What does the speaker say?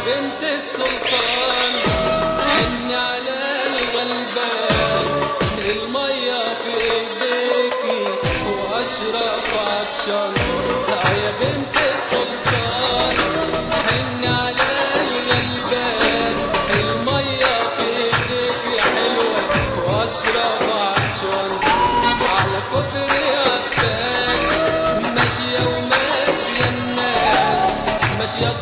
بنت السلطان، حن على الغلبان، المية في ايديكي واشرف عطشان. يا بنت السلطان حن على الغلبان، المية في ايديكي حلوة واشرف عطشان. على كوبري عباس ماشية وماشية الناس، ماشية